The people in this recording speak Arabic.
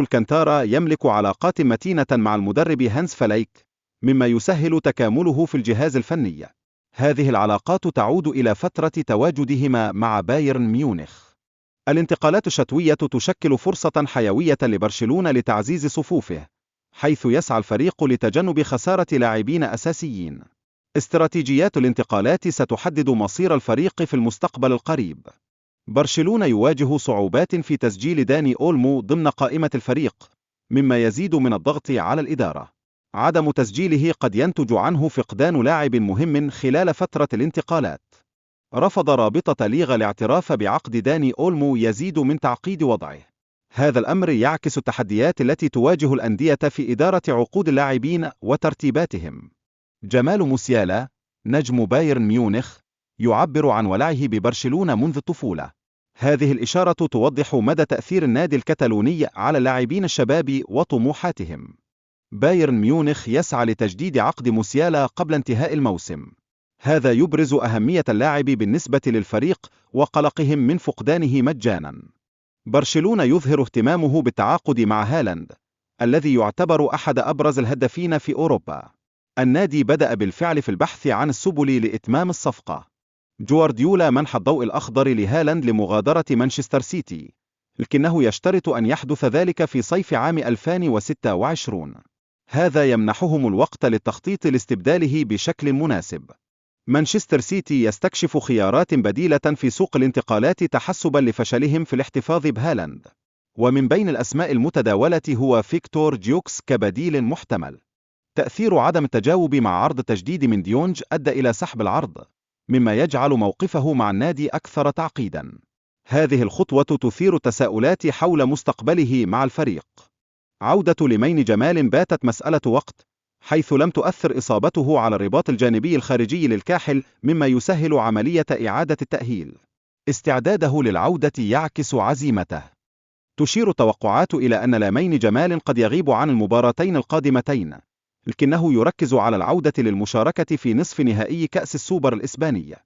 الكانتارا يملك علاقات متينة مع المدرب هانس فليك، مما يسهل تكامله في الجهاز الفني. هذه العلاقات تعود إلى فترة تواجدهما مع بايرن ميونخ. الانتقالات الشتوية تشكل فرصة حيوية لبرشلونة لتعزيز صفوفه، حيث يسعى الفريق لتجنب خسارة لاعبين أساسيين. استراتيجيات الانتقالات ستحدد مصير الفريق في المستقبل القريب. برشلونة يواجه صعوبات في تسجيل داني أولمو ضمن قائمة الفريق، مما يزيد من الضغط على الإدارة. عدم تسجيله قد ينتج عنه فقدان لاعب مهم خلال فترة الانتقالات. رفض رابطة ليغا الاعتراف بعقد داني أولمو يزيد من تعقيد وضعه. هذا الأمر يعكس التحديات التي تواجه الأندية في إدارة عقود اللاعبين وترتيباتهم. جمال موسيالا، نجم بايرن ميونخ، يعبر عن ولعه ببرشلونة منذ الطفولة. هذه الإشارة توضح مدى تأثير النادي الكتالوني على اللاعبين الشباب وطموحاتهم. بايرن ميونخ يسعى لتجديد عقد موسيالا قبل انتهاء الموسم. هذا يبرز أهمية اللاعب بالنسبة للفريق وقلقهم من فقدانه مجانا. برشلونة يظهر اهتمامه بالتعاقد مع هالاند، الذي يعتبر أحد أبرز الهدافين في أوروبا. النادي بدأ بالفعل في البحث عن السبل لإتمام الصفقة. جوارديولا منح الضوء الأخضر لهالاند لمغادرة مانشستر سيتي، لكنه يشترط أن يحدث ذلك في صيف عام 2026. هذا يمنحهم الوقت للتخطيط لاستبداله بشكل مناسب. مانشستر سيتي يستكشف خيارات بديلة في سوق الانتقالات تحسبا لفشلهم في الاحتفاظ بهالاند. ومن بين الأسماء المتداولة هو فيكتور جيوكس كبديل محتمل. تأثير عدم التجاوب مع عرض التجديد من ديونج أدى إلى سحب العرض، مما يجعل موقفه مع النادي أكثر تعقيدا. هذه الخطوة تثير تساؤلات حول مستقبله مع الفريق. عودة لمين جمال باتت مسألة وقت، حيث لم تؤثر إصابته على الرباط الجانبي الخارجي للكاحل، مما يسهل عملية إعادة التأهيل. استعداده للعودة يعكس عزيمته. تشير التوقعات إلى أن لامين جمال قد يغيب عن المباراتين القادمتين، لكنه يركز على العودة للمشاركة في نصف نهائي كأس السوبر الإسباني.